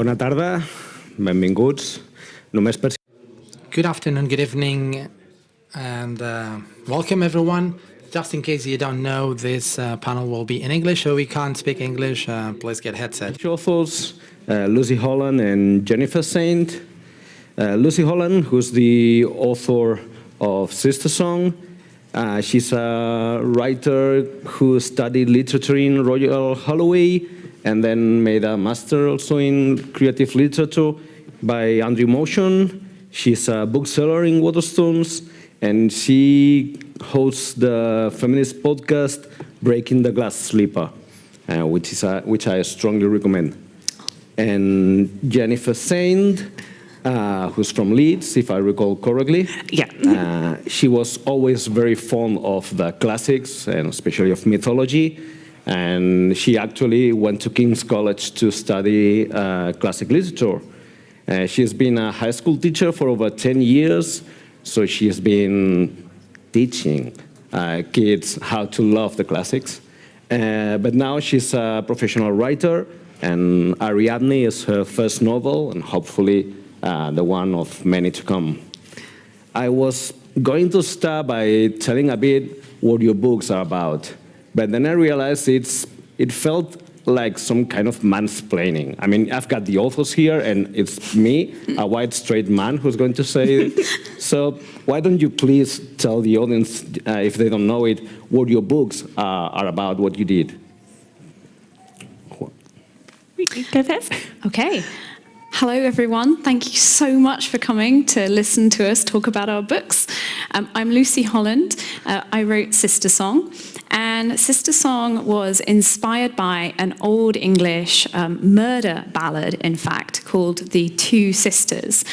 Bona tarda, benvinguts. Només per... Good afternoon, good evening, and welcome everyone. Just in case you don't know, this panel will be in English, so we can't speak English. Please get headset. Authors, Lucy Holland and Jennifer Saint. Lucy Holland, who's the author of Sister Song. She's a writer who studied literature in Royal Holloway and then made a master also in creative literature by Andrew Motion. She's a bookseller in Waterstones, and she hosts the feminist podcast Breaking the Glass Slipper, which I strongly recommend. And Jennifer Saint, who's from Leeds, if I recall correctly. Yeah. She was always very fond of the classics, and especially of mythology. And she actually went to King's College to study classic literature. She's been a high school teacher for over 10 years, so she's been teaching kids how to love the classics. But now she's a professional writer, and Ariadne is her first novel, and hopefully the one of many to come. I was going to start by telling a bit what your books are about, but then I realized it felt like some kind of mansplaining. I mean, I've got the authors here, and it's me, a white straight man, who's going to say it. So why don't you please tell the audience, if they don't know it, what your books are about, what you did. Go first. Okay. Hello, everyone. Thank you so much for coming to listen to us talk about our books. I'm Lucy Holland. I wrote Sister Song. And Sister Song was inspired by an old English murder ballad, in fact, called The Two Sisters,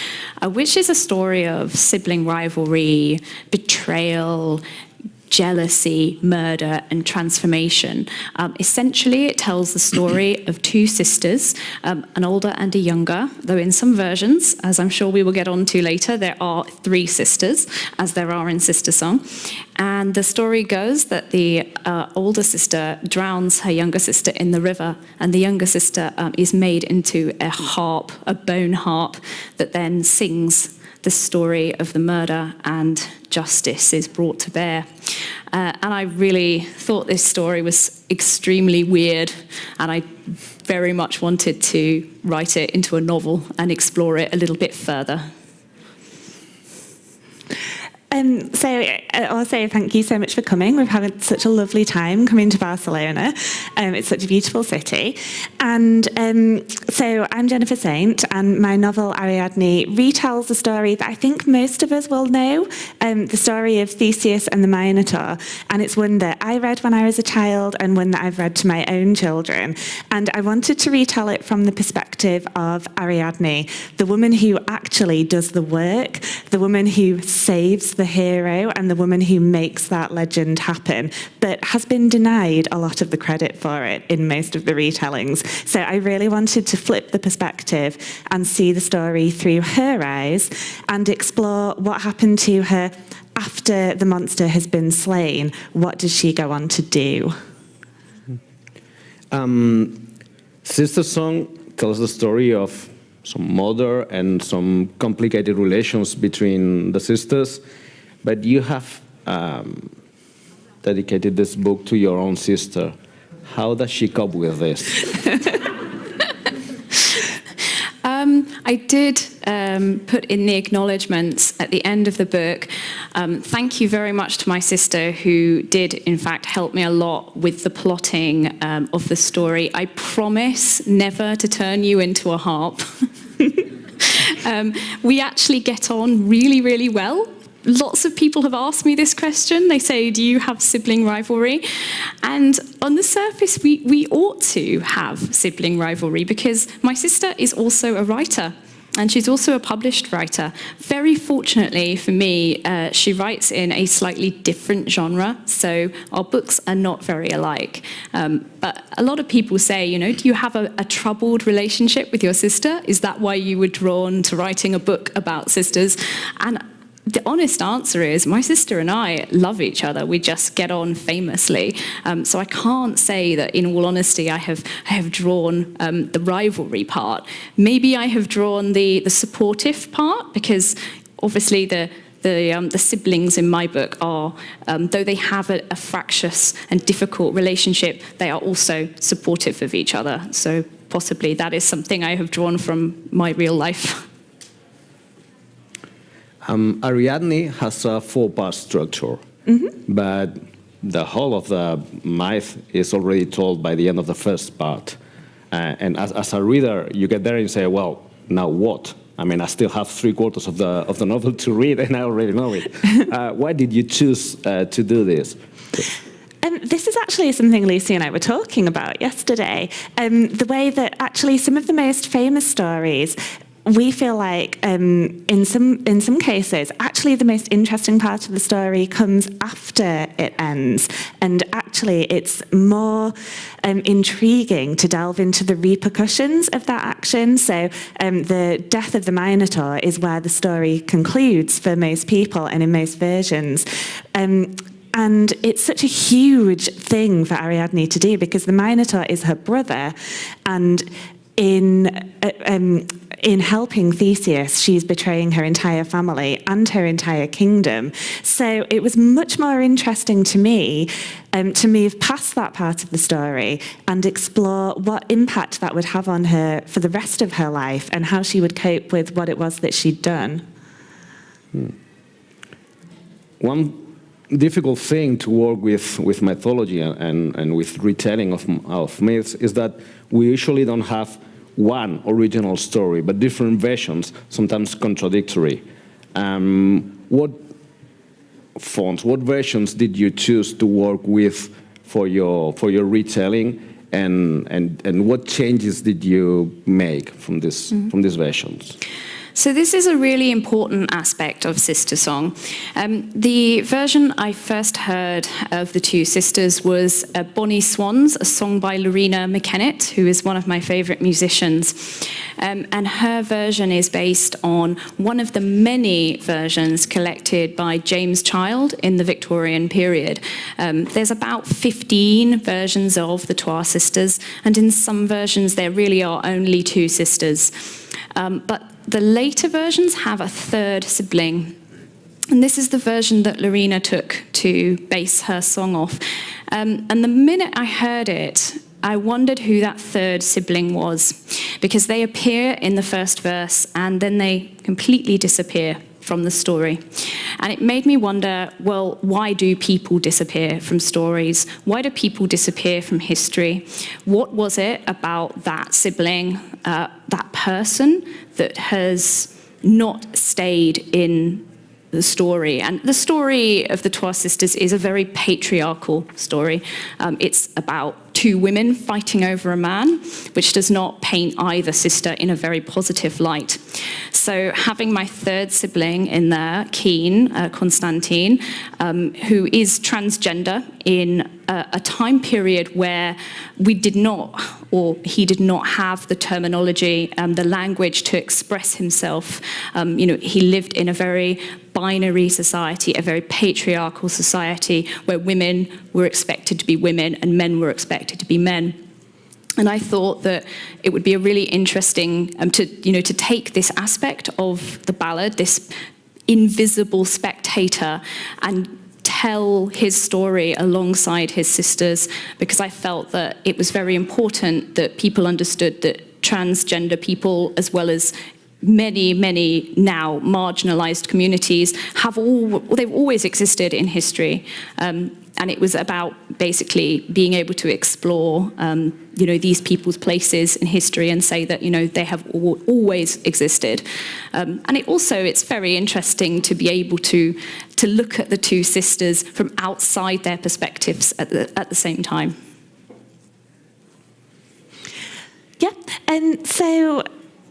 which is a story of sibling rivalry, betrayal, jealousy, murder, and transformation. Essentially, it tells the story of two sisters, an older and a younger, though in some versions, as I'm sure we will get on to later, there are three sisters, as there are in Sister Song. And the story goes that the older sister drowns her younger sister in the river, and the younger sister is made into a harp, a bone harp, that then sings the story of the murder, and justice is brought to bear. And I really thought this story was extremely weird, and I very much wanted to write it into a novel and explore it a little bit further. So also thank you so much for coming. We've had such a lovely time coming to Barcelona. It's such a beautiful city. And so I'm Jennifer Saint, and my novel Ariadne retells a story that I think most of us will know, the story of Theseus and the Minotaur. And it's one that I read when I was a child and one that I've read to my own children. And I wanted to retell it from the perspective of Ariadne, the woman who actually does the work, the woman who saves the hero, and the woman who makes that legend happen, but has been denied a lot of the credit for it in most of the retellings. So I really wanted to flip the perspective and see the story through her eyes and explore what happened to her after the monster has been slain. What does she go on to do? Sister Song tells the story of some murder and some complicated relations between the sisters. But you have dedicated this book to your own sister. How does she cope with this? I did put in the acknowledgements at the end of the book, thank you very much to my sister, who did, in fact, help me a lot with the plotting of the story. I promise never to turn you into a harp. We actually get on really, really well. Lots of people have asked me this question. They say, do you have sibling rivalry? And on the surface, we ought to have sibling rivalry, because my sister is also a writer, and she's also a published writer. Very fortunately for me, she writes in a slightly different genre, so our books are not very alike. But a lot of people say, you know, do you have a troubled relationship with your sister? Is that why you were drawn to writing a book about sisters? And The honest answer is my sister and I love each other. We just get on famously. So I can't say that, in all honesty, I have drawn the rivalry part. Maybe I have drawn the supportive part, because obviously the siblings in my book are, though they have a fractious and difficult relationship, they are also supportive of each other. So possibly that is something I have drawn from my real life. Ariadne has a 4-part structure, but the whole of the myth is already told by the end of the first part. And as a reader, you get there and you say, well, now what? I mean, I still have 3/4 of the novel to read, and I already know it. Why did you choose to do this? This is actually something Lucy and I were talking about yesterday. The way that actually some of the most famous stories, we feel like in some cases, actually the most interesting part of the story comes after it ends. And actually it's more intriguing to delve into the repercussions of that action. So the death of the Minotaur is where the story concludes for most people and in most versions. And it's such a huge thing for Ariadne to do, because the Minotaur is her brother, and in helping Theseus, she's betraying her entire family and her entire kingdom. So it was much more interesting to me to move past that part of the story and explore what impact that would have on her for the rest of her life, and how she would cope with what it was that she'd done. One difficult thing to work with mythology and with retelling of myths is that we usually don't have one original story, but different versions, sometimes contradictory. What fonts, what versions did you choose to work with for your retelling, and what changes did you make from these versions? So this is a really important aspect of Sister Song. The version I first heard of the two sisters was Bonnie Swans, a song by Lorena McKennett, who is one of my favourite musicians. And her version is based on one of the many versions collected by James Child in the Victorian period. There's about 15 versions of the Trois Sisters, and in some versions there really are only two sisters. But the later versions have a third sibling. And this is the version that Lorena took to base her song off. And the minute I heard it, I wondered who that third sibling was, because they appear in the first verse and then they completely disappear from the story. And it made me wonder, well, why do people disappear from stories? Why do people disappear from history? What was it about that sibling, that person, that has not stayed in the story? And the story of the Trois Sisters is a very patriarchal story. It's about two women fighting over a man, which does not paint either sister in a very positive light. So having my third sibling in there, Keen, Constantine, who is transgender in a time period where we did not, or he did not have the terminology, the language to express himself. He lived in a very binary society, a very patriarchal society, where women were expected to be women and men were expected to be men. And I thought that it would be a really interesting to take this aspect of the ballad, this invisible spectator, and tell his story alongside his sisters, because I felt that it was very important that people understood that transgender people, as well as many now marginalized communities, they've always existed in history. And it was about basically being able to explore, these people's places in history and say that, they have always existed. And it's very interesting to be able to look at the two sisters from outside their perspectives at the same time. Yeah, and so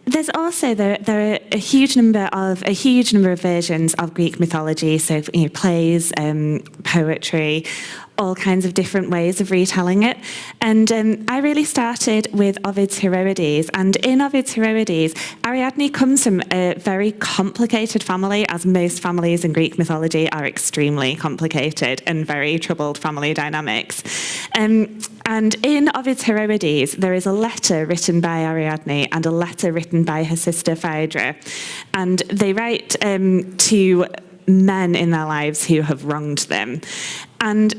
there's also there are a huge number of versions of Greek mythology. So plays, poetry, all kinds of different ways of retelling it. And I really started with Ovid's Heroides. And in Ovid's Heroides, Ariadne comes from a very complicated family, as most families in Greek mythology are extremely complicated and very troubled family dynamics. And in Ovid's Heroides, there is a letter written by Ariadne and a letter written by her sister Phaedra. And they write to men in their lives who have wronged them. And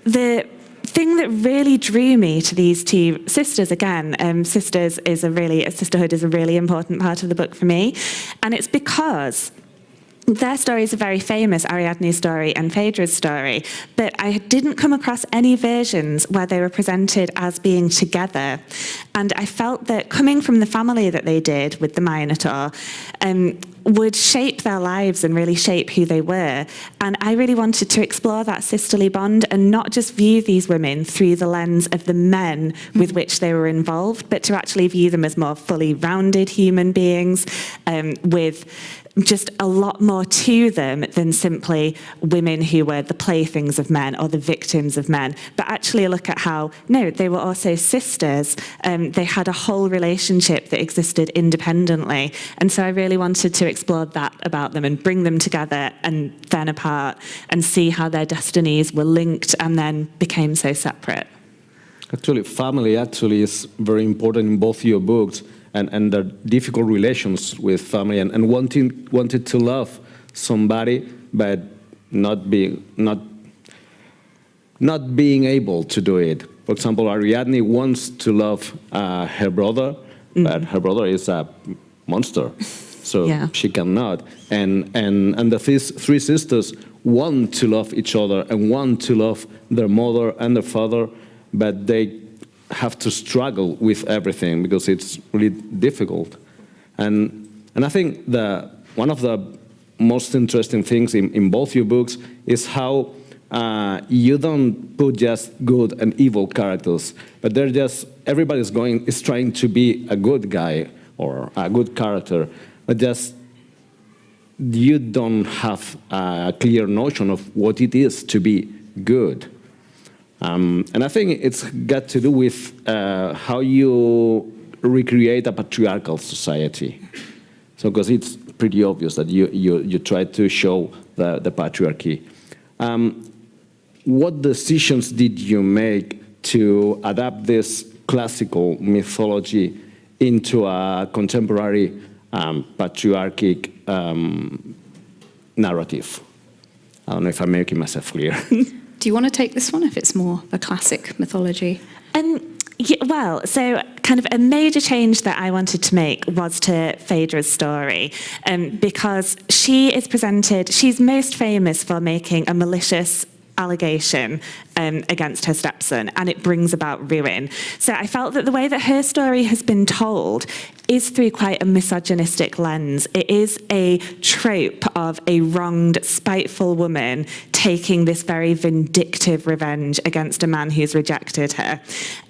the thing that really drew me to these two sisters, again, sisterhood is a really important part of the book for me. And it's because their stories are very famous, Ariadne's story and Phaedra's story, but I didn't come across any versions where they were presented as being together. And I felt that coming from the family that they did with the Minotaur would shape their lives and really shape who they were. And I really wanted to explore that sisterly bond and not just view these women through the lens of the men with which they were involved, but to actually view them as more fully rounded human beings with just a lot more to them than simply women who were the playthings of men or the victims of men, but actually look at how, no, they were also sisters. They had a whole relationship that existed independently. And so I really wanted to explore that about them and bring them together and then apart and see how their destinies were linked and then became so separate. Actually, family is very important in both your books. And the difficult relations with family and wanted to love somebody, but not being able to do it. For example, Ariadne wants to love her brother, but her brother is a monster, so she cannot. And the three sisters want to love each other and want to love their mother and their father, but they have to struggle with everything because it's really difficult. And I think one of the most interesting things in both your books is how you don't put just good and evil characters, but they're just, is trying to be a good guy or a good character, but just you don't have a clear notion of what it is to be good. And I think it's got to do with how you recreate a patriarchal society. So, because it's pretty obvious that you try to show the patriarchy. What decisions did you make to adapt this classical mythology into a contemporary patriarchic narrative? I don't know if I'm making myself clear. Do you want to take this one if it's more the classic mythology? Well, so kind of a major change that I wanted to make was to Phaedra's story, because she's most famous for making a malicious allegation against her stepson, and it brings about ruin. So I felt that the way that her story has been told is through quite a misogynistic lens. It is a trope of a wronged, spiteful woman taking this very vindictive revenge against a man who's rejected her.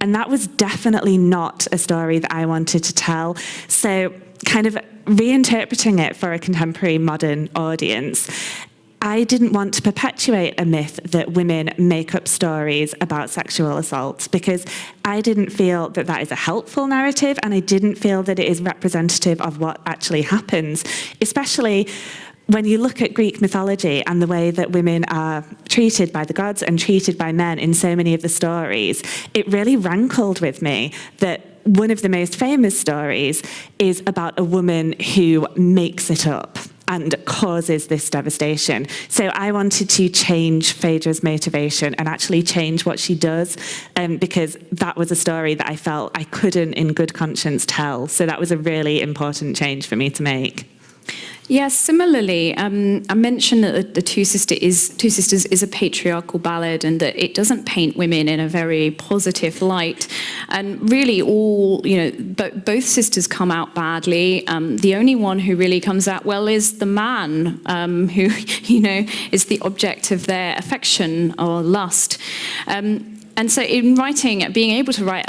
And that was definitely not a story that I wanted to tell. So kind of reinterpreting it for a contemporary modern audience, I didn't want to perpetuate a myth that women make up stories about sexual assault, because I didn't feel that that is a helpful narrative, and I didn't feel that it is representative of what actually happens, especially when you look at Greek mythology and the way that women are treated by the gods and treated by men in so many of the stories. It really rankled with me that one of the most famous stories is about a woman who makes it up and causes this devastation. So I wanted to change Phaedra's motivation and actually change what she does, because that was a story that I felt I couldn't in good conscience tell. So that was a really important change for me to make. Yes, similarly, I mentioned that the Two Sisters is a patriarchal ballad, and that it doesn't paint women in a very positive light. And really, both sisters come out badly. The only one who really comes out well is the man, who is the object of their affection or lust. And so in writing, being able to write,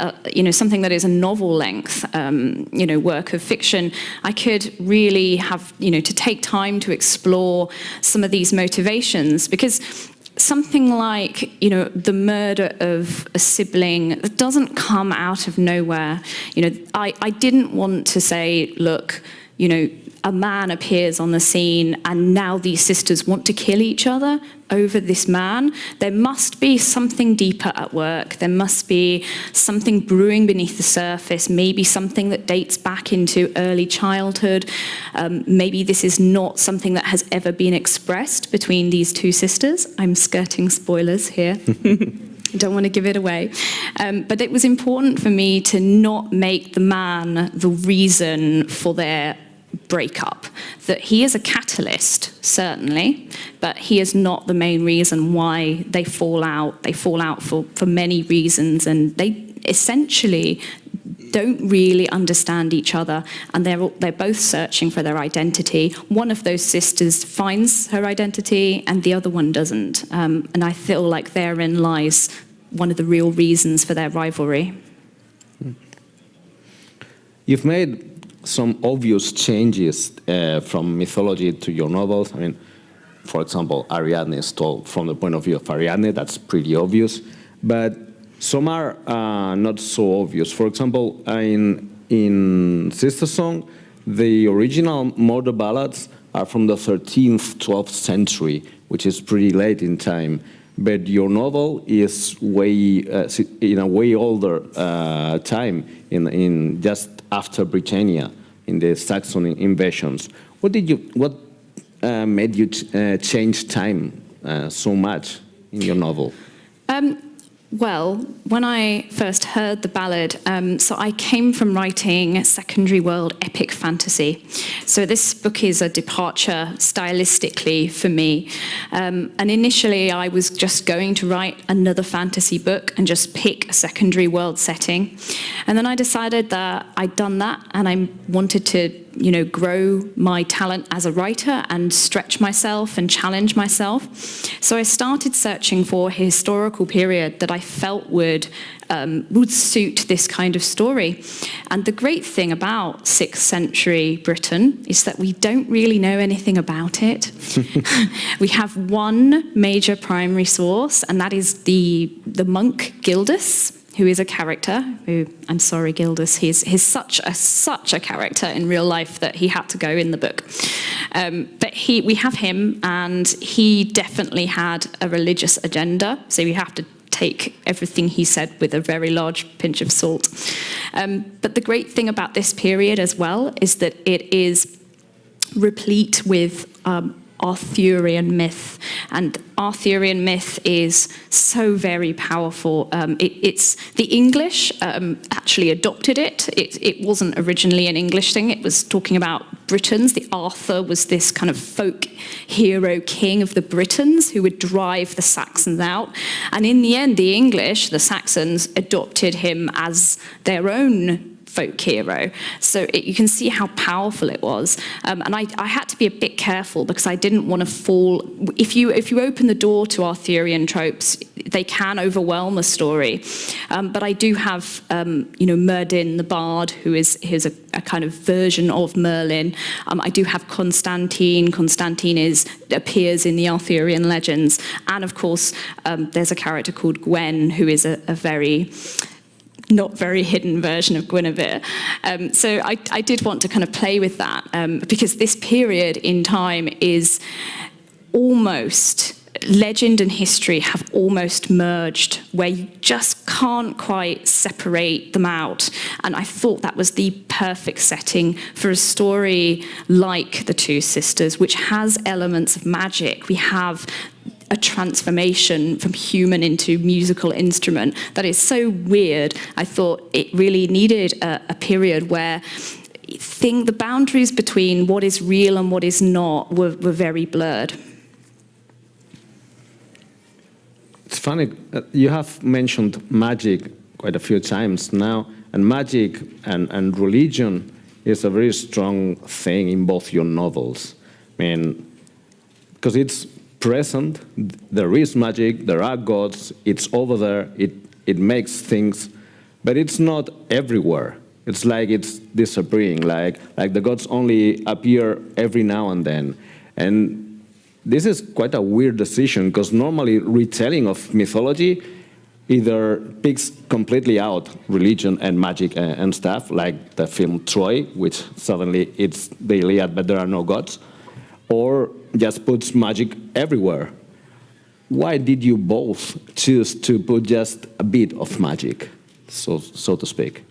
something that is a novel-length, work of fiction, I could really have, to take time to explore some of these motivations, because something like, the murder of a sibling that doesn't come out of nowhere. I didn't want to say, look, a man appears on the scene and now these sisters want to kill each other over this man. There must be something deeper at work. There must be something brewing beneath the surface, maybe something that dates back into early childhood. Maybe this is not something that has ever been expressed between these two sisters. I'm skirting spoilers here. I don't want to give it away. But it was important for me to not make the man the reason for their breakup. That he is a catalyst, certainly, but he is not the main reason why they fall out. They fall out for many reasons, and they essentially don't really understand each other, and they're both searching for their identity. One of those sisters finds her identity, and the other one doesn't. And I feel like therein lies one of the real reasons for their rivalry. You've made some obvious changes from mythology to your novels. I mean, for example, Ariadne is told from the point of view of Ariadne. That's pretty obvious. But some are not so obvious. For example, in Sister Song, the original murder ballads are from the 13th, 12th century, which is pretty late in time. But your novel is in a way older time, in just after Britannia, in the Saxon invasions. What made you change time so much in your novel? Well, when I first heard the ballad, so I came from writing secondary world epic fantasy. So this book is a departure stylistically for me. And initially I was just going to write another fantasy book and just pick a secondary world setting. And then I decided that I'd done that and I wanted to grow my talent as a writer and stretch myself and challenge myself. So I started searching for a historical period that I felt would suit this kind of story. And the great thing about 6th century Britain is that we don't really know anything about it. We have one major primary source, and that is the monk Gildas, who is a character, I'm sorry, Gildas, he's such a character in real life that he had to go in the book. But we have him, and he definitely had a religious agenda, so we have to take everything he said with a very large pinch of salt. But the great thing about this period as well is that it is replete with Arthurian myth, and Arthurian myth is so very powerful. It's the English actually adopted it. It wasn't originally an English thing. It was talking about Britons. The Arthur was this kind of folk hero king of the Britons who would drive the Saxons out. And in the end, the English, the Saxons, adopted him as their own folk hero. So you can see how powerful it was. And I had to be a bit careful because I didn't want to fall. If you open the door to Arthurian tropes, they can overwhelm a story. But I do have, Merdin the Bard, who is a kind of version of Merlin. I do have Constantine. Constantine appears in the Arthurian legends. And of course, there's a character called Gwen, who is a very not very hidden version of Guinevere. So I did want to kind of play with that because this period in time is almost, legend and history have almost merged, where you just can't quite separate them out. And I thought that was the perfect setting for a story like The Two Sisters, which has elements of magic. We have a transformation from human into musical instrument that is so weird. I thought it really needed a period where the boundaries between what is real and what is not were very blurred. It's funny, you have mentioned magic quite a few times now, and magic and religion is a very strong thing in both your novels. I mean, because it's present, there is magic, there are gods, it's over there, it makes things, but it's not everywhere. It's like it's disappearing, like the gods only appear every now and then. And this is quite a weird decision, because normally retelling of mythology either picks completely out religion and magic and stuff, like the film Troy, which suddenly it's the Iliad, but there are no gods, or just puts magic everywhere. Why did you both choose to put just a bit of magic, so to speak?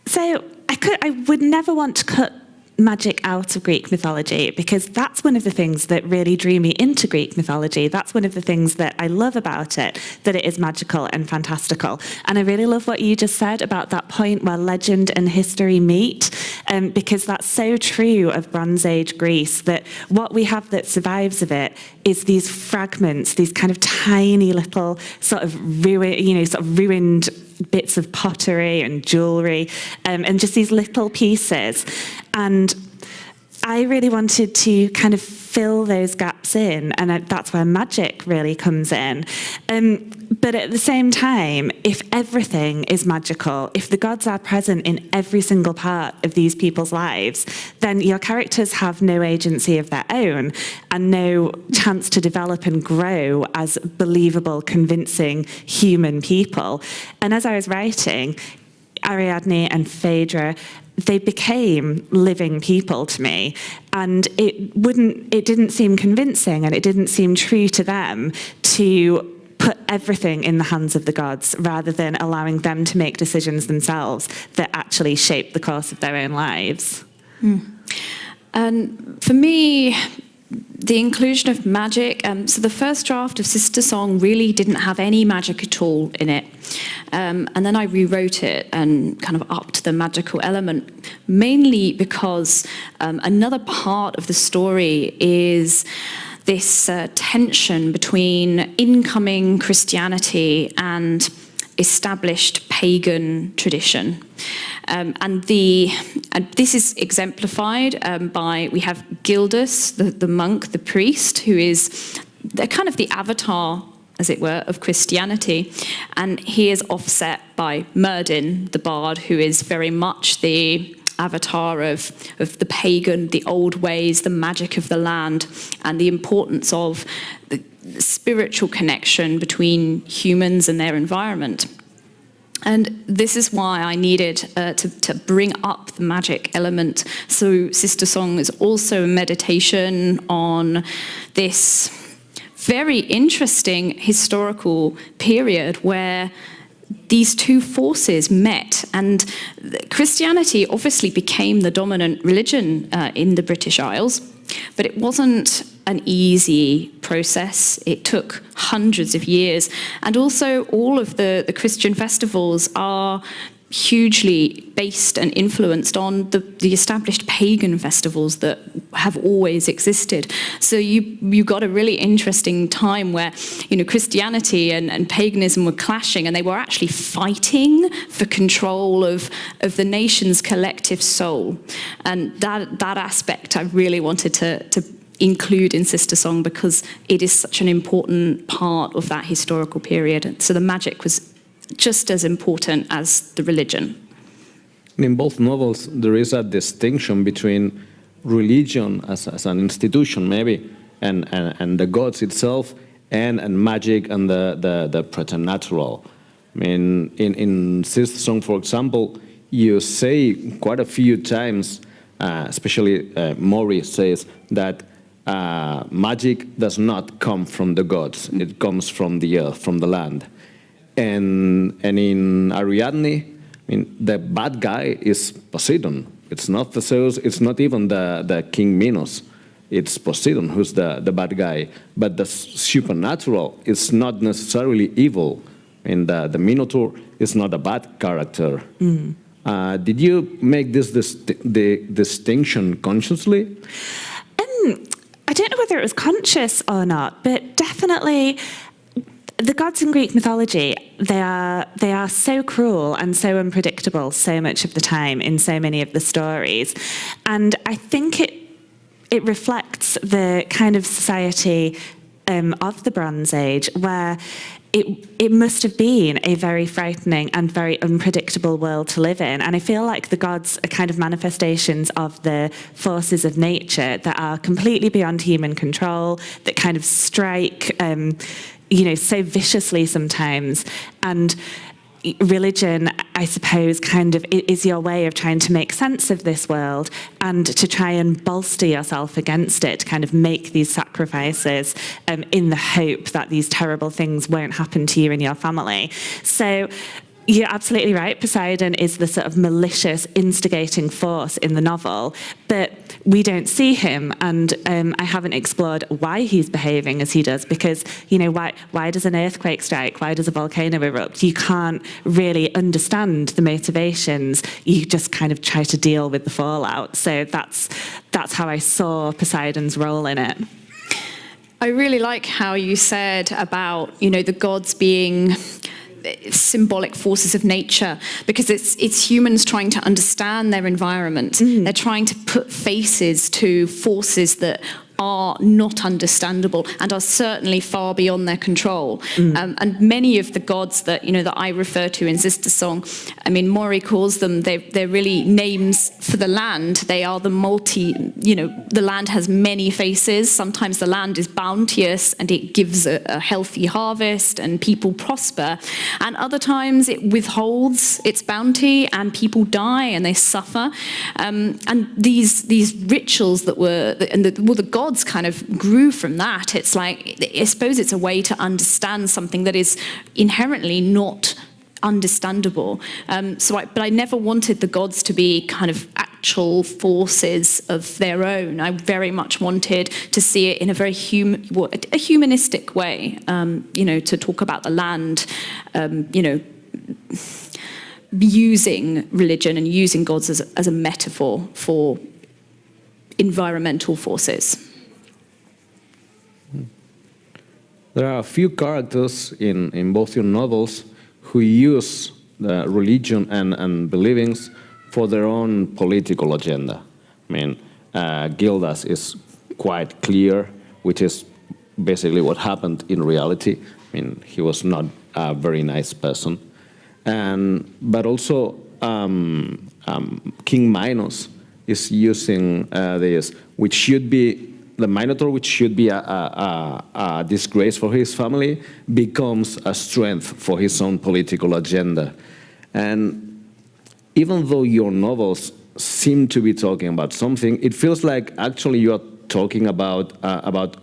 So I would never want to cut magic out of Greek mythology, because that's one of the things that really drew me into Greek mythology. That's one of the things that I love about it, that it is magical and fantastical. And I really love what you just said about that point where legend and history meet, because that's so true of Bronze Age Greece, that what we have that survives of it is these fragments, these kind of tiny little sort of ruined bits of pottery and jewellery, and just these little pieces. And I really wanted to kind of fill those gaps in, and that's where magic really comes in. But at the same time, if everything is magical, if the gods are present in every single part of these people's lives, then your characters have no agency of their own and no chance to develop and grow as believable, convincing human people. And as I was writing, Ariadne and Phaedra, they became living people to me, and it didn't seem convincing, and it didn't seem true to them to put everything in the hands of the gods rather than allowing them to make decisions themselves that actually shape the course of their own lives. And for me, the inclusion of magic, so the first draft of Sister Song really didn't have any magic at all in it. And then I rewrote it and kind of upped the magical element, mainly because another part of the story is this tension between incoming Christianity and established pagan tradition. And this is exemplified by, we have Gildas, the monk, the priest, who is kind of the avatar, as it were, of Christianity. And he is offset by Myrddin, the bard, who is very much the avatar of the pagan, the old ways, the magic of the land, and the importance of the spiritual connection between humans and their environment. And this is why I needed to bring up the magic element. So Sister Song is also a meditation on this very interesting historical period where these two forces met, and Christianity obviously became the dominant religion in the British Isles, but it wasn't an easy process. It took hundreds of years, and also all of the Christian festivals are hugely based and influenced on the established pagan festivals that have always existed. So you got a really interesting time where, you know, Christianity and paganism were clashing, and they were actually fighting for control of the nation's collective soul. And that aspect I really wanted to include in Sister Song, because it is such an important part of that historical period. So the magic was just as important as the religion. In both novels, there is a distinction between religion as an institution, maybe, and the gods itself, and magic and the preternatural. I mean, in Sister Song, for example, you say quite a few times, especially Maury says that magic does not come from the gods; it comes from the earth, from the land. And in Ariadne, I mean, the bad guy is Poseidon. It's not Theseus, it's not even the King Minos. It's Poseidon who's the bad guy. But the supernatural is not necessarily evil. And the Minotaur is not a bad character. Did you make this the distinction consciously? I don't know whether it was conscious or not, but definitely the gods in Greek mythology, they are so cruel and so unpredictable so much of the time in so many of the stories. And I think it reflects the kind of society of the Bronze Age, where it must have been a very frightening and very unpredictable world to live in. And I feel like the gods are kind of manifestations of the forces of nature that are completely beyond human control, that kind of strike, so viciously sometimes. And religion, I suppose, kind of is your way of trying to make sense of this world and to try and bolster yourself against it, to kind of make these sacrifices in the hope that these terrible things won't happen to you and your family. So you're absolutely right. Poseidon is the sort of malicious, instigating force in the novel, but we don't see him, and I haven't explored why he's behaving as he does, because, why does an earthquake strike? Why does a volcano erupt? You can't really understand the motivations. You just kind of try to deal with the fallout. So that's how I saw Poseidon's role in it. I really like how you said about, the gods being symbolic forces of nature, because it's humans trying to understand their environment. They're trying to put faces to forces that are not understandable and are certainly far beyond their control. And many of the gods that that I refer to in Sister Song, I mean, Maury calls them, they're really names for the land. They are the the land has many faces. Sometimes the land is bounteous and it gives a healthy harvest and people prosper. And other times it withholds its bounty and people die and they suffer. And these rituals that were, the gods kind of grew from that. It's like, I suppose it's a way to understand something that is inherently not understandable. But I never wanted the gods to be kind of actual forces of their own. I very much wanted to see it in a very humanistic way, to talk about the land, using religion and using gods as a metaphor for environmental forces. There are a few characters in both your novels who use the religion and beliefs for their own political agenda. I mean, Gildas is quite clear, which is basically what happened in reality. I mean, he was not a very nice person. But also King Minos is using this, which should be the Minotaur, which should be a disgrace for his family, becomes a strength for his own political agenda. And even though your novels seem to be talking about something, it feels like actually you are talking about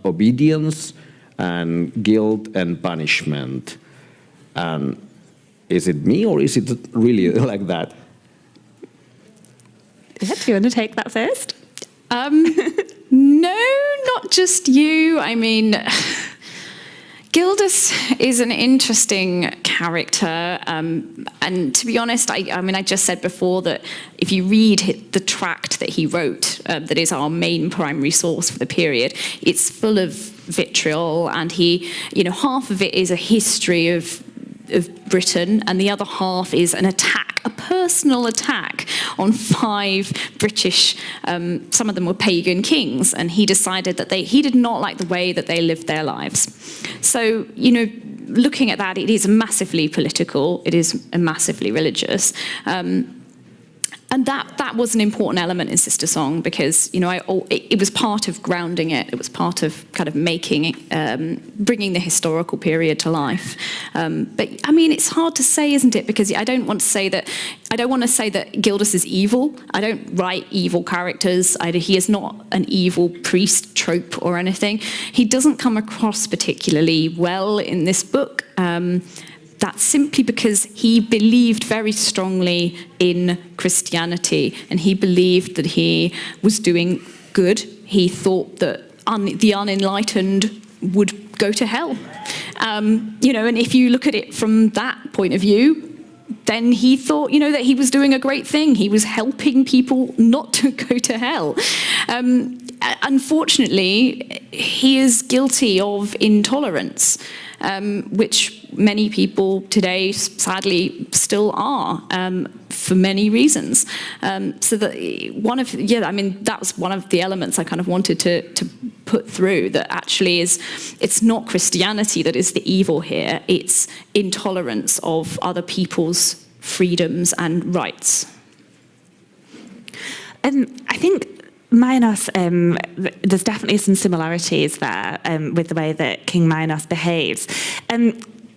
obedience and guilt and punishment. And is it me, or is it really like that? Yeah, do you want to take that first? No, not just you. I mean, Gildas is an interesting character, and to be honest, I just said before that if you read the tract that he wrote, that is our main primary source for the period, it's full of vitriol, and half of it is a history of Britain, and the other half is an attack, a personal attack on 5 British, some of them were pagan kings, and he decided that he did not like the way that they lived their lives. So, looking at that, it is massively political, it is massively religious. And that was an important element in Sister Song, because it was part of grounding it. It was part of kind of making it, bringing the historical period to life. But I mean, it's hard to say, isn't it? Because I don't want to say that Gildas is evil. I don't write evil characters. He is not an evil priest trope or anything. He doesn't come across particularly well in this book. That's simply because he believed very strongly in Christianity, and he believed that he was doing good. He thought that the unenlightened would go to hell. And if you look at it from that point of view, then he thought, that he was doing a great thing. He was helping people not to go to hell. Unfortunately, he is guilty of intolerance, which many people today sadly still are, for many reasons. So that that was one of the elements I kind of wanted to put through, that actually it's not Christianity that is the evil here, it's intolerance of other people's freedoms and rights. I think Minos, there's definitely some similarities there with the way that King Minos behaves.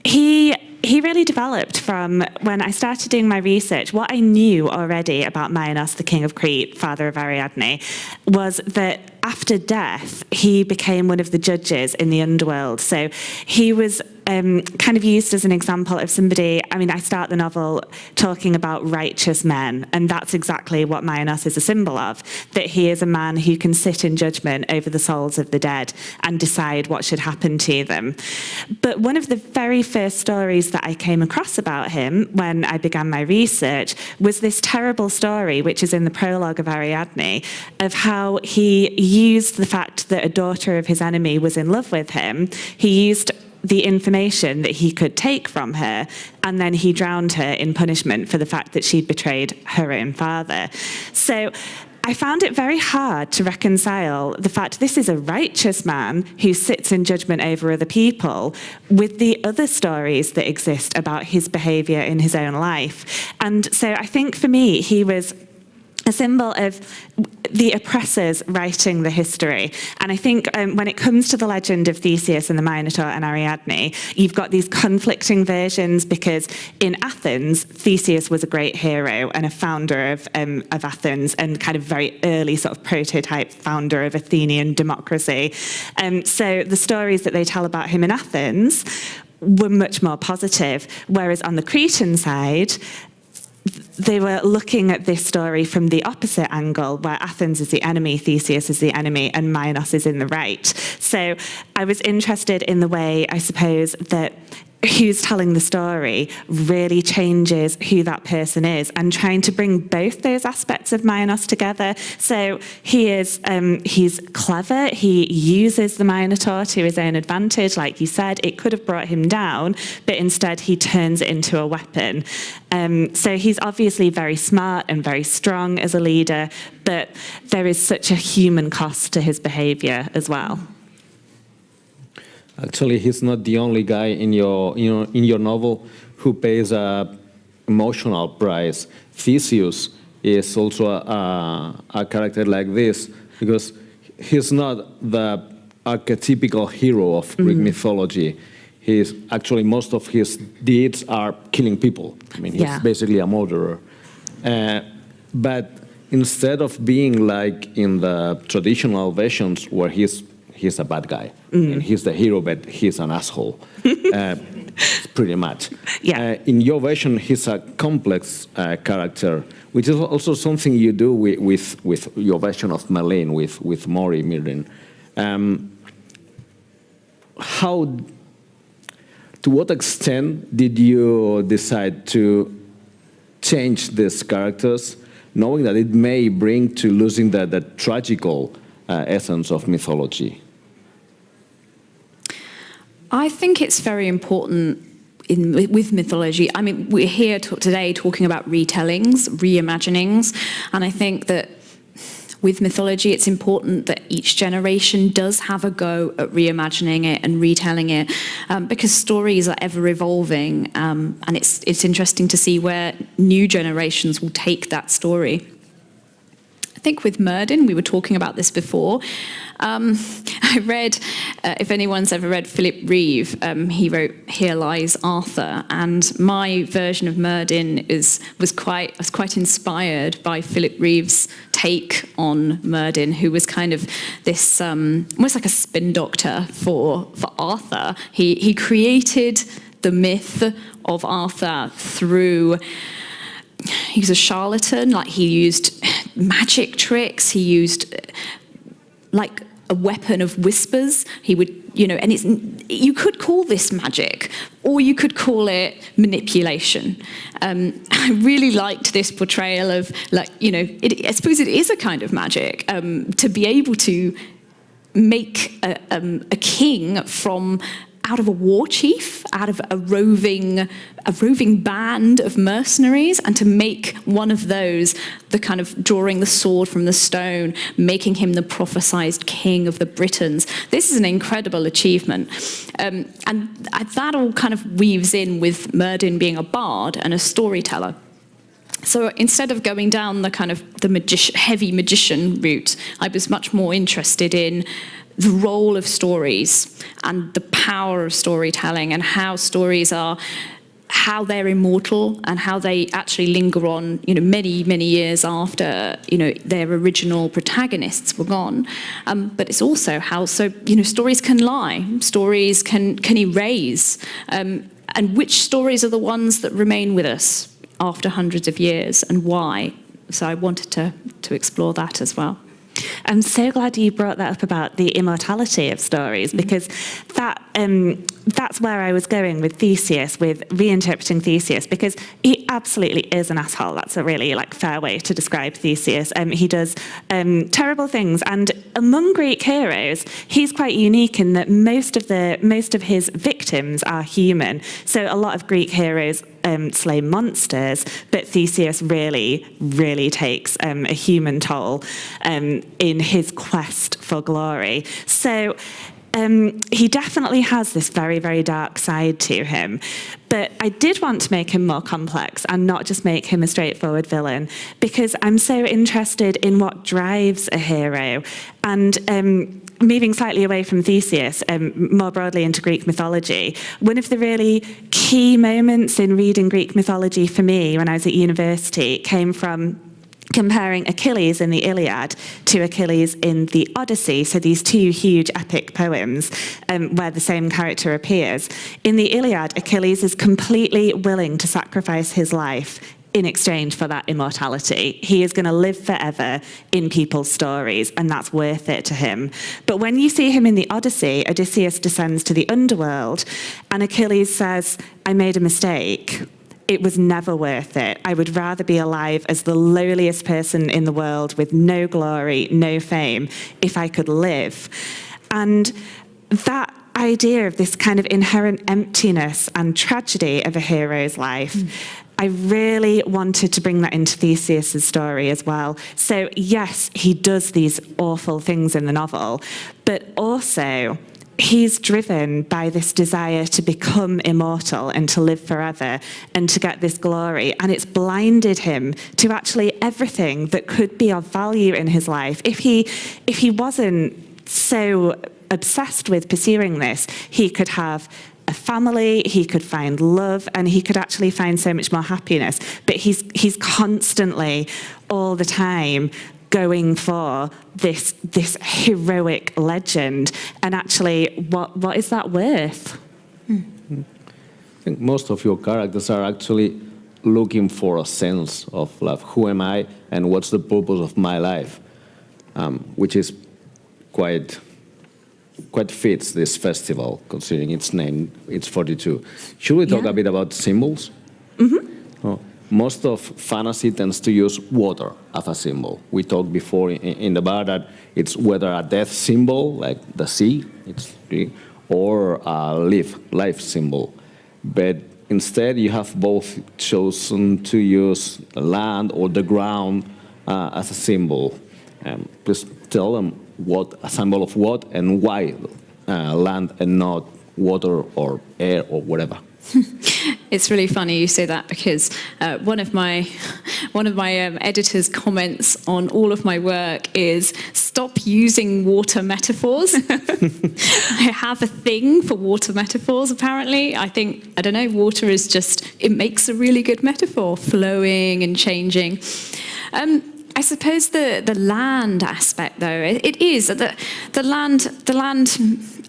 He really developed from when I started doing my research. What I knew already about Minos, the king of Crete, father of Ariadne, was that after death, he became one of the judges in the underworld. So he was kind of used as an example of somebody. I mean, I start the novel talking about righteous men, and that's exactly what Minos is a symbol of, that he is a man who can sit in judgment over the souls of the dead and decide what should happen to them. But one of the very first stories that I came across about him when I began my research was this terrible story, which is in the prologue of Ariadne, of how he used the fact that a daughter of his enemy was in love with him. He used the information that he could take from her, and then he drowned her in punishment for the fact that she'd betrayed her own father. So I found it very hard to reconcile the fact this is a righteous man who sits in judgment over other people with the other stories that exist about his behaviour in his own life. And so I think for me, he was a symbol of the oppressors writing the history. And I think when it comes to the legend of Theseus and the Minotaur and Ariadne, you've got these conflicting versions, because in Athens, Theseus was a great hero and a founder of Athens, and kind of very early sort of prototype founder of Athenian democracy. So the stories that they tell about him in Athens were much more positive, whereas on the Cretan side, they were looking at this story from the opposite angle, where Athens is the enemy, Theseus is the enemy, and Minos is in the right. So I was interested in the way, I suppose, that who's telling the story really changes who that person is, and trying to bring both those aspects of Minos together. So he's clever, he uses the Minotaur to his own advantage. Like you said, it could have brought him down, but instead he turns it into a weapon. So he's obviously very smart and very strong as a leader, but there is such a human cost to his behavior as well. Actually, he's not the only guy in your novel who pays an emotional price. Theseus is also a character like this, because he's not the archetypical hero of Greek mythology. He's actually, most of his deeds are killing people. I mean, he's basically a murderer. But instead of being like in the traditional versions where he's a bad guy, and he's the hero, but he's an asshole, pretty much. Yeah. In your version, he's a complex character, which is also something you do with your version of Merlin, with Maury Mirren. To what extent did you decide to change these characters, knowing that it may bring to losing the tragical essence of mythology? I think it's very important with mythology. I mean, we're here today talking about retellings, reimaginings, and I think that with mythology, it's important that each generation does have a go at reimagining it and retelling it, because stories are ever evolving, and it's interesting to see where new generations will take that story. I think with Murden, we were talking about this before. I read, if anyone's ever read Philip Reeve, he wrote Here Lies Arthur, and my version of Murden was quite inspired by Philip Reeve's take on Murden, who was kind of this almost like a spin doctor for Arthur. He created the myth of Arthur through. He was a charlatan, like he used magic tricks, he used like a weapon of whispers. He would, and you could call this magic, or you could call it manipulation. I really liked this portrayal of, like, I suppose it is a kind of magic, to be able to make a king from out of a war chief, out of a roving band of mercenaries, and to make one of those the kind of drawing the sword from the stone, making him the prophesied king of the Britons. This is an incredible achievement. And that all kind of weaves in with Merlin being a bard and a storyteller. So instead of going down the kind of the heavy magician route, I was much more interested in the role of stories and the power of storytelling, and how stories are, how they're immortal and how they actually linger on, many, many years after, their original protagonists were gone. But it's also how, stories can lie, stories can erase, and which stories are the ones that remain with us after hundreds of years, and why. So I wanted to explore that as well. I'm so glad you brought that up about the immortality of stories, because that's where I was going with Theseus, with reinterpreting Theseus, because he absolutely is an asshole. That's a really fair way to describe Theseus. He does terrible things, and among Greek heroes, he's quite unique in that most of his victims are human. So a lot of Greek heroes slay monsters, but Theseus really takes a human toll in his quest for glory. So he definitely has this very, very dark side to him. But I did want to make him more complex and not just make him a straightforward villain, because I'm so interested in what drives a hero. And moving slightly away from Theseus, more broadly into Greek mythology, one of the really key moments in reading Greek mythology for me when I was at university came from comparing Achilles in the Iliad to Achilles in the Odyssey, so these two huge epic poems where the same character appears. In the Iliad, Achilles is completely willing to sacrifice his life in exchange for that immortality. He is going to live forever in people's stories, and that's worth it to him. But when you see him in the Odyssey, Odysseus descends to the underworld, and Achilles says, "I made a mistake. It was never worth it. I would rather be alive as the lowliest person in the world with no glory, no fame, if I could live." And that idea of this kind of inherent emptiness and tragedy of a hero's life, I really wanted to bring that into Theseus' story as well. So yes, he does these awful things in the novel, but also he's driven by this desire to become immortal and to live forever and to get this glory. And it's blinded him to actually everything that could be of value in his life. If he wasn't so obsessed with pursuing this, he could have a family, he could find love, and he could actually find so much more happiness. But he's constantly, all the time, going for this heroic legend. And actually, what is that worth? I think most of your characters are actually looking for a sense of who am I and what's the purpose of my life, which is quite fits this festival, considering its name. It's 42. Should we talk a bit about symbols? Mm-hmm. Most of fantasy tends to use water as a symbol. We talked before in the bar that it's whether a death symbol, like the sea, or a life symbol. But instead, you have both chosen to use the land or the ground as a symbol. Please tell them what a symbol of what and why land and not water or air or whatever. It's really funny you say that, because one of my editor's comments on all of my work is stop using water metaphors. I have a thing for water metaphors, apparently. I don't know, water is just, it makes a really good metaphor, flowing and changing. I suppose the land aspect, though, it is the land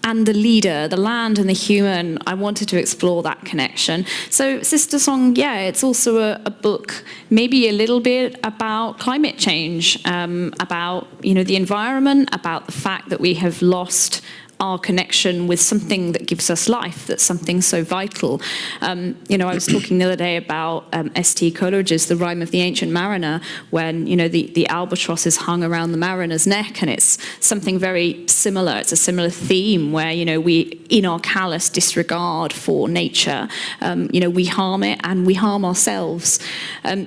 and the leader, the land and the human. I wanted to explore that connection. So Sister Song, it's also a book, maybe a little bit about climate change, about the environment, about the fact that we have lost our connection with something that gives us life, that's something so vital. You know, I was talking the other day about St. Coleridge's The Rime of the Ancient Mariner, when, you know, the albatross is hung around the mariner's neck, and it's something very similar. It's a similar theme where, you know, we, in our callous disregard for nature, you know, we harm it and we harm ourselves.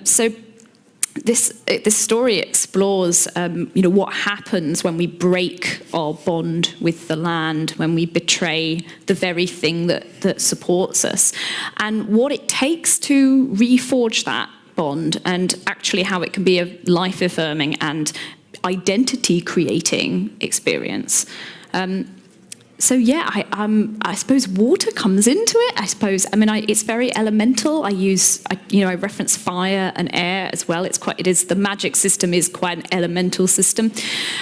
So this story explores, you know, what happens when we break our bond with the land, when we betray the very thing that supports us, and what it takes to reforge that bond, and actually how it can be a life-affirming and identity-creating experience. So yeah, I suppose water comes into it. I suppose, I mean, it's very elemental. You know, I reference fire and air as well. The magic system is quite an elemental system,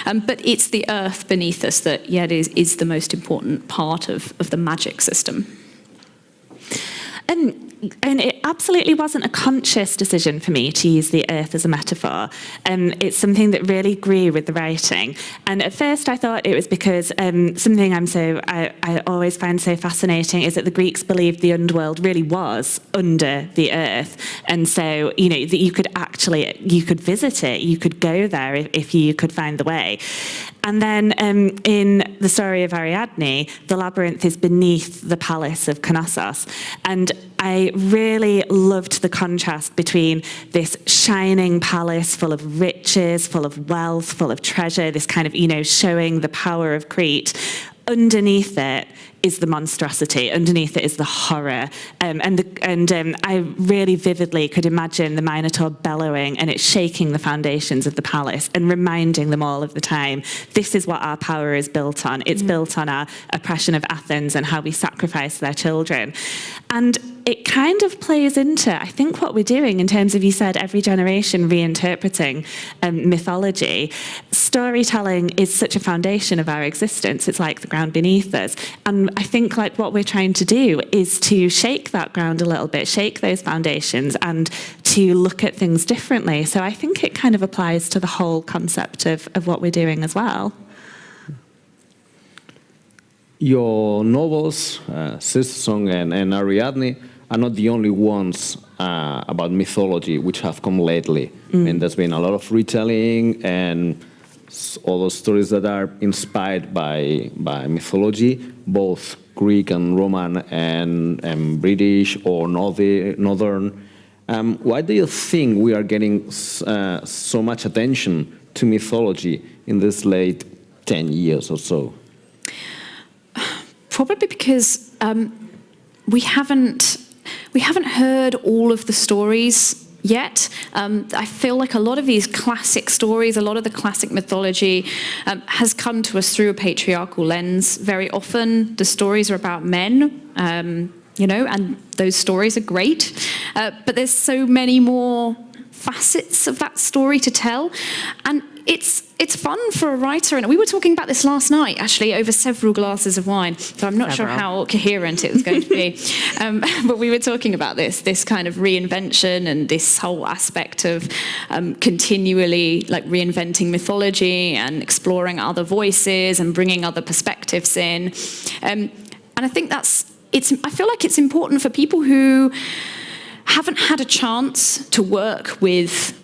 but it's the earth beneath us that, yeah, is the most important part of the magic system. And it absolutely wasn't a conscious decision for me to use the earth as a metaphor. It's something that really grew with the writing. And at first I thought it was because something I always find so fascinating is that the Greeks believed the underworld really was under the earth. And so, you know, that you could visit it, you could go there if you could find the way. And then in the story of Ariadne, the labyrinth is beneath the palace of Knossos. And I really loved the contrast between this shining palace full of riches, full of wealth, full of treasure, this kind of, you know, showing the power of Crete. Underneath it is the monstrosity. Underneath it is the horror. I really vividly could imagine the Minotaur bellowing and it shaking the foundations of the palace and reminding them all of the time, this is what our power is built on. It's built on our oppression of Athens and how we sacrifice their children. And it kind of plays into, I think, what we're doing in terms of, you said, every generation reinterpreting mythology. Storytelling is such a foundation of our existence. It's like the ground beneath us. And I think like what we're trying to do is to shake that ground a little bit, shake those foundations, and to look at things differently. So I think it kind of applies to the whole concept of what we're doing as well. Your novels, Sister Song and Ariadne, are not the only ones about mythology which have come lately. And there's been a lot of retelling and all those stories that are inspired by mythology, both Greek and Roman and British or Northern. Why do you think we are getting so much attention to mythology in this late 10 years or so? Probably because we haven't heard all of the stories yet. I feel like a lot of these classic stories, a lot of the classic mythology has come to us through a patriarchal lens. Very often the stories are about men, you know, and those stories are great. But there's so many more facets of that story to tell. And it's fun for a writer, and we were talking about this last night, actually, over several glasses of wine, so I'm not sure how coherent it was going to be. But we were talking about this kind of reinvention and this whole aspect of continually like reinventing mythology and exploring other voices and bringing other perspectives in. And I think I feel like it's important for people who haven't had a chance to work with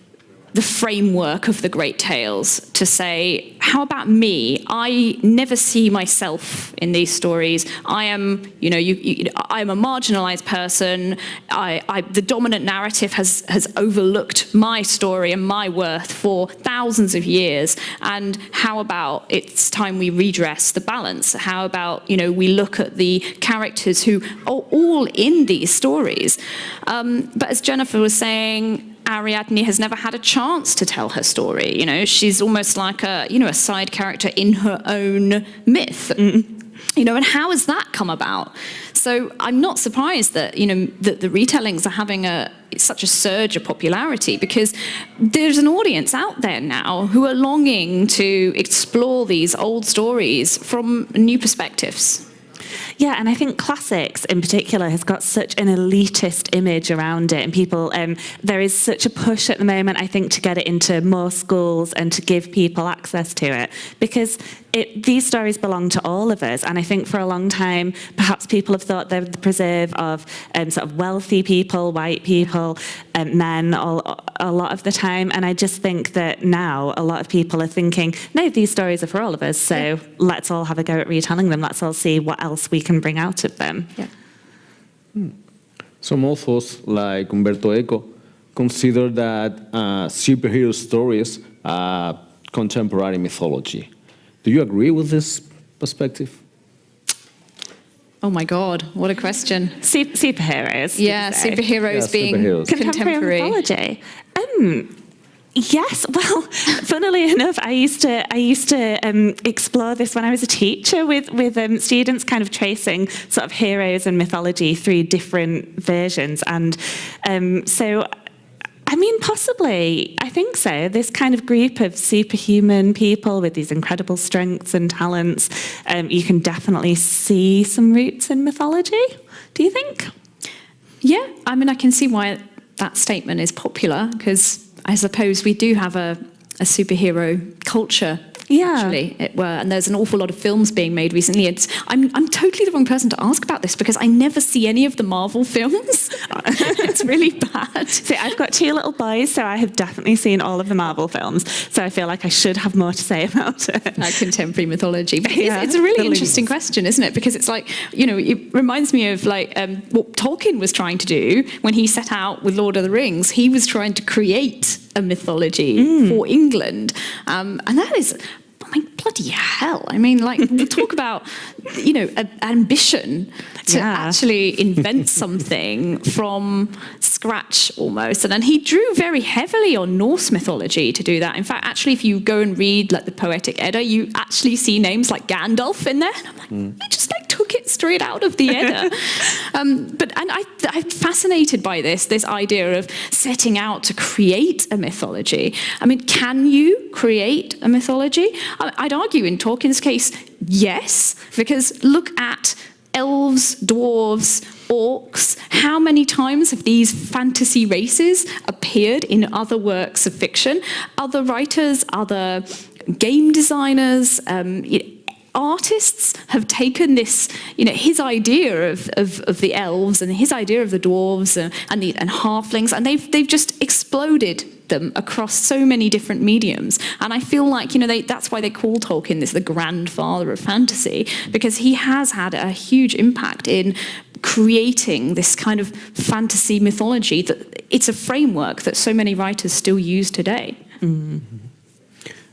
the framework of the great tales to say, how about me? I never see myself in these stories. I am, you know, I'm a marginalized person. The dominant narrative has overlooked my story and my worth for thousands of years. And how about it's time we redress the balance? How about, you know, we look at the characters who are all in these stories? But as Jennifer was saying, Ariadne has never had a chance to tell her story. You know, she's almost like a side character in her own myth. You know, and how has that come about? So I'm not surprised that, you know, that the retellings are having such a surge of popularity, because there's an audience out there now who are longing to explore these old stories from new perspectives. Yeah, and I think classics in particular has got such an elitist image around it, and people, there is such a push at the moment, I think, to get it into more schools and to give people access to it, because these stories belong to all of us, and I think for a long time, perhaps people have thought they're the preserve of sort of wealthy people, white people, men, a lot of the time, and I just think that now a lot of people are thinking, no, these stories are for all of us, so let's all have a go at retelling them, let's all see what else we can bring out of them. Yeah. Some authors, like Umberto Eco, consider that superhero stories are contemporary mythology. Do you agree with this perspective? Oh my God, what a question. Superheroes. Yeah, superheroes being contemporary mythology. Yes, well, funnily enough, I used to explore this when I was a teacher with students, kind of tracing sort of heroes and mythology through different versions, and so. I mean, possibly, I think so. This kind of group of superhuman people with these incredible strengths and talents, you can definitely see some roots in mythology, do you think? Yeah, I mean, I can see why that statement is popular, because I suppose we do have a superhero culture. Actually, and there's an awful lot of films being made recently. I'm totally the wrong person to ask about this because I never see any of the Marvel films. It's really bad. See, I've got 2 little boys, so I have definitely seen all of the Marvel films. So I feel like I should have more to say about it. Contemporary mythology, but it's a really interesting question, isn't it? Because it's like, it reminds me of like what Tolkien was trying to do when he set out with Lord of the Rings. He was trying to create a mythology for England, and that is. I mean, bloody hell. I mean, like, we talk about, ambition to actually invent something from scratch almost. And then he drew very heavily on Norse mythology to do that. In fact, actually, if you go and read like the Poetic Edda, you actually see names like Gandalf in there. And I'm like, he just like took it straight out of the Edda. I'm fascinated by this idea of setting out to create a mythology. I mean, can you create a mythology? I'd argue in Tolkien's case, yes, because look at elves, dwarves, orcs. How many times have these fantasy races appeared in other works of fiction? Other writers, other game designers, artists have taken this, his idea of the elves and his idea of the dwarves and halflings, and they've just exploded them across so many different mediums. And I feel like, that's why they call Tolkien the grandfather of fantasy, because he has had a huge impact in creating this kind of fantasy mythology that it's a framework that so many writers still use today. Mm-hmm.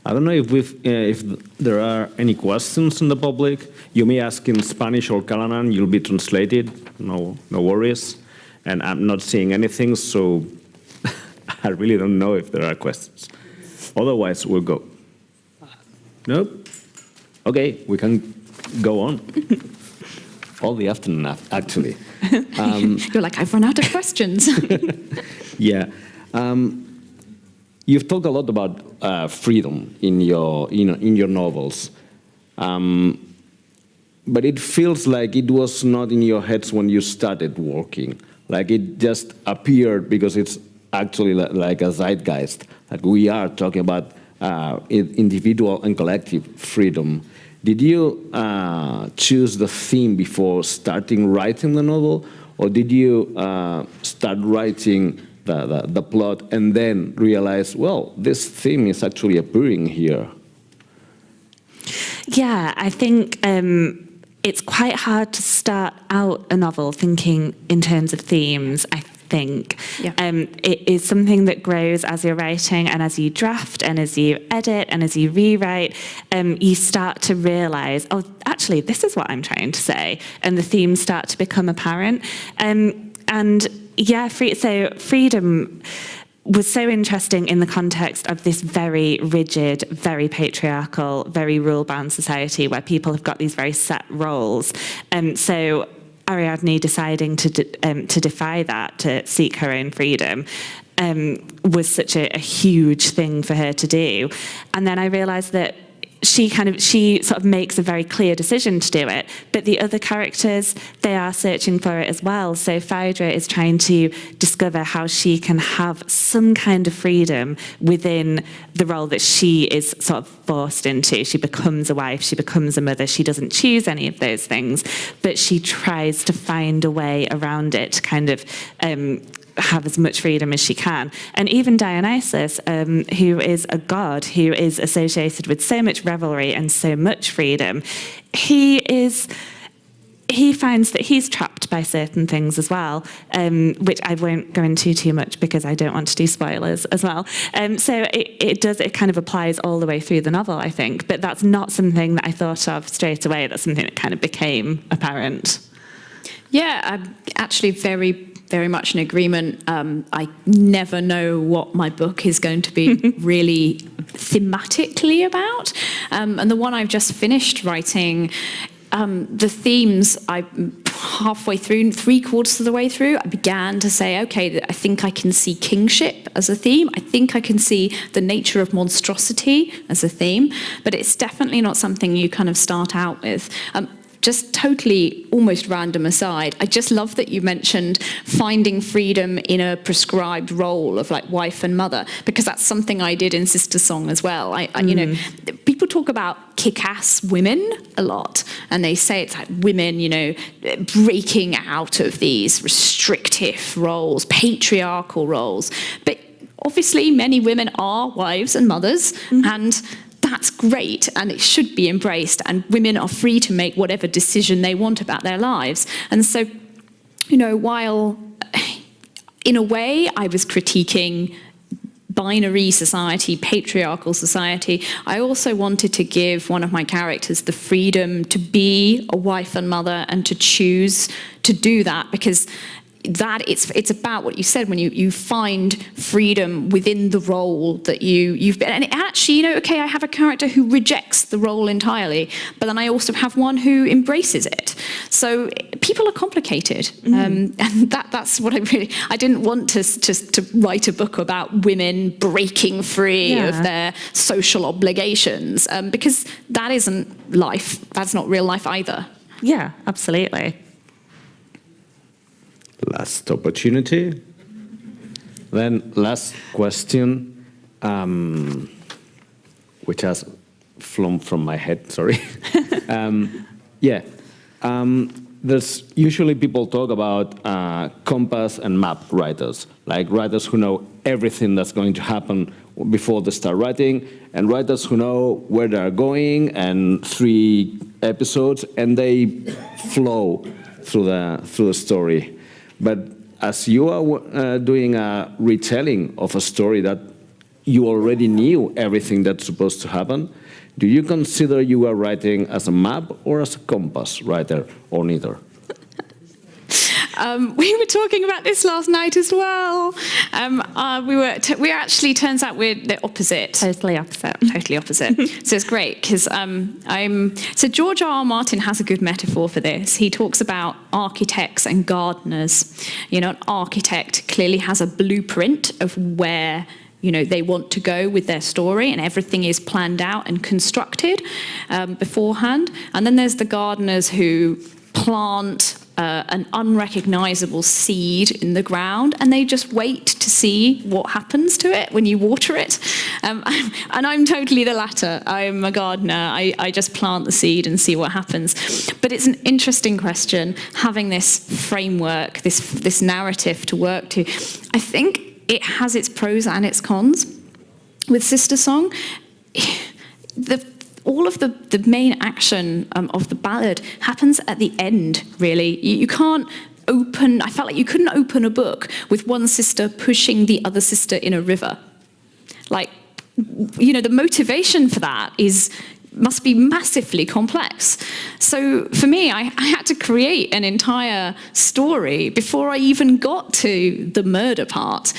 I don't know if there are any questions in the public. You may ask in Spanish or Catalan. You'll be translated. No worries. And I'm not seeing anything, so I really don't know if there are questions. Otherwise, we'll go. Nope. Okay, we can go on. All the afternoon, actually. You're like, I've run out of questions. Yeah. You've talked a lot about freedom in your novels, but it feels like it was not in your heads when you started working. Like it just appeared because it's actually like a zeitgeist. Like we are talking about individual and collective freedom. Did you choose the theme before starting writing the novel, or did you start writing the plot and then realize, well, this theme is actually appearing here? Yeah, I think it's quite hard to start out a novel thinking in terms of themes, I think. Yeah. It is something that grows as you're writing and as you draft and as you edit and as you rewrite, you start to realise, oh, actually, this is what I'm trying to say. And the themes start to become apparent. And yeah, so freedom was so interesting in the context of this very rigid, very patriarchal, very rule-bound society where people have got these very set roles. So Ariadne deciding to defy that, to seek her own freedom, was such a huge thing for her to do. And then I realised that she sort of makes a very clear decision to do it, but the other characters, they are searching for it as well. So Phaedra is trying to discover how she can have some kind of freedom within the role that she is sort of forced into. She becomes a wife, she becomes a mother, she doesn't choose any of those things, but she tries to find a way around it to kind of have as much freedom as she can. And even Dionysus, who is a god who is associated with so much revelry and so much freedom, he finds that he's trapped by certain things as well, which I won't go into too much because I don't want to do spoilers as well. So it kind of applies all the way through the novel, I think, but that's not something that I thought of straight away. That's something that kind of became apparent. Yeah, I'm actually very much in agreement. I never know what my book is going to be really thematically about. And the one I've just finished writing, the themes, halfway through, 3/4 of the way through, I began to say, okay, I think I can see kingship as a theme. I think I can see the nature of monstrosity as a theme, but it's definitely not something you kind of start out with. Just totally almost random aside, I just love that you mentioned finding freedom in a prescribed role of like wife and mother, because that's something I did in Sister Song as well. You know, people talk about kick-ass women a lot, and they say it's like women, you know, breaking out of these restrictive roles, patriarchal roles. But obviously many women are wives and mothers, and that's great, and it should be embraced, and women are free to make whatever decision they want about their lives. And so, you know, while in a way I was critiquing binary society, patriarchal society, I also wanted to give one of my characters the freedom to be a wife and mother and to choose to do that, because that it's about what you said, when you find freedom within the role that you've been. And actually, you know, okay, I have a character who rejects the role entirely, but then I also have one who embraces it. So people are complicated, and that's what I didn't want to write a book about women breaking free of their social obligations, because that isn't life. That's not real life either. Yeah, absolutely. Last opportunity. Then last question, which has flown from my head, sorry. There's usually people talk about compass and map writers, like writers who know everything that's going to happen before they start writing, and writers who know where they're going and 3 episodes, and they flow through the story. But as you are doing a retelling of a story that you already knew everything that's supposed to happen, do you consider you are writing as a map or as a compass writer, or neither? We were talking about this last night as well. We actually, turns out we're the opposite. Totally opposite. Totally opposite. So it's great, because so George R.R. Martin has a good metaphor for this. He talks about architects and gardeners. You know, an architect clearly has a blueprint of where, you know, they want to go with their story, and everything is planned out and constructed beforehand. And then there's the gardeners who plant an unrecognizable seed in the ground, and they just wait to see what happens to it when you water it. And I'm totally the latter. I'm a gardener. I just plant the seed and see what happens. But it's an interesting question, having this framework, this narrative to work to. I think it has its pros and its cons. With Sister Song, all of the main action of the ballad happens at the end, really. You can't open, I felt like you couldn't open a book with one sister pushing the other sister in a river. Like, you know, the motivation for that must be massively complex. So for me, I had to create an entire story before I even got to the murder part,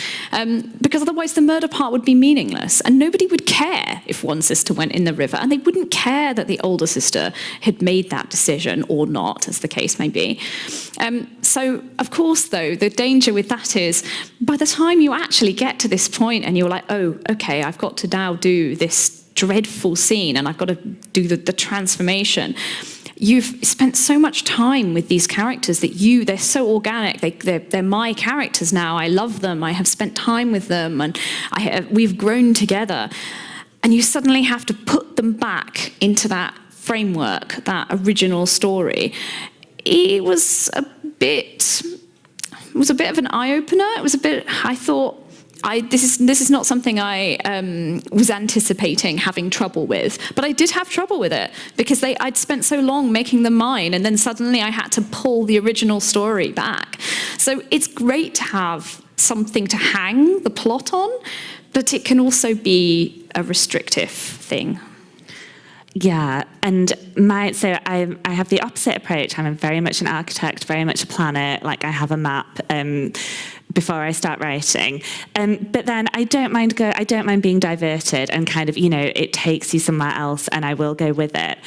because otherwise the murder part would be meaningless, and nobody would care if one sister went in the river, and they wouldn't care that the older sister had made that decision or not, as the case may be. So of course, though, the danger with that is, by the time you actually get to this point and you're like, oh, okay, I've got to now do this dreadful scene and I've got to do the transformation. You've spent so much time with these characters that they're so organic. They're my characters now. I love them. I have spent time with them and we've grown together. And you suddenly have to put them back into that framework, that original story. It was a bit of an eye-opener. It was a bit, I thought, this is not something I was anticipating having trouble with, but I did have trouble with it because I'd spent so long making them mine, and then suddenly I had to pull the original story back. So it's great to have something to hang the plot on, but it can also be a restrictive thing. Yeah, and so I have the opposite approach. I'm very much an architect, very much a planner. Like I have a map before I start writing. But then I don't mind being diverted and kind of, it takes you somewhere else, and I will go with it.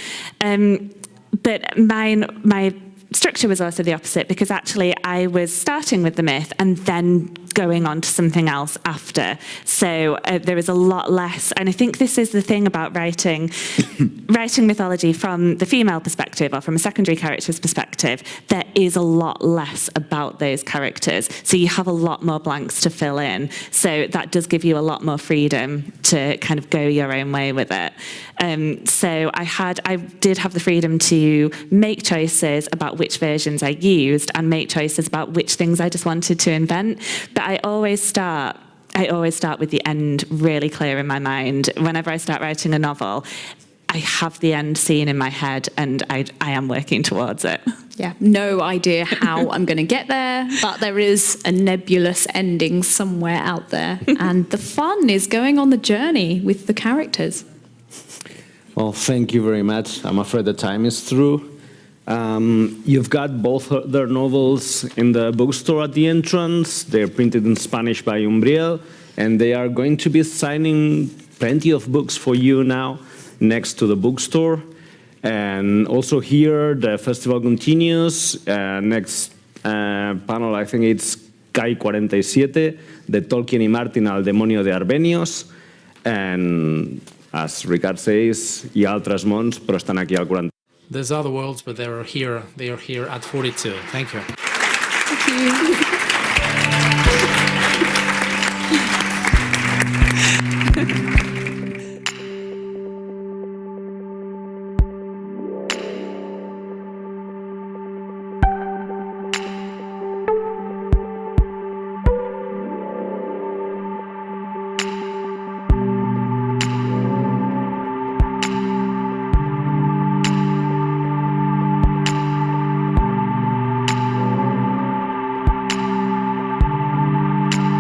But my structure was also the opposite, because actually I was starting with the myth and then going on to something else after. So there is a lot less, and I think this is the thing about writing mythology from the female perspective or from a secondary character's perspective. There is a lot less about those characters, so you have a lot more blanks to fill in. So that does give you a lot more freedom to kind of go your own way with it. So I did have the freedom to make choices about which versions I used and make choices about which things I just wanted to invent. But I always start with the end really clear in my mind. Whenever I start writing a novel, I have the end scene in my head and I am working towards it. Yeah, no idea how I'm going to get there, but there is a nebulous ending somewhere out there. And the fun is going on the journey with the characters. Well, thank you very much. I'm afraid the time is through. You've got both their novels in the bookstore at the entrance. They're printed in Spanish by Umbriel, and they are going to be signing plenty of books for you now next to the bookstore. And also here, the festival continues. Next panel, I think it's Kai 47, de Tolkien y Martin al demonio de Arbenios. And as Ricard says, hi ha altres mons, però estan aquí al 40. There's other worlds, but they are here at 42. Thank you. Thank you.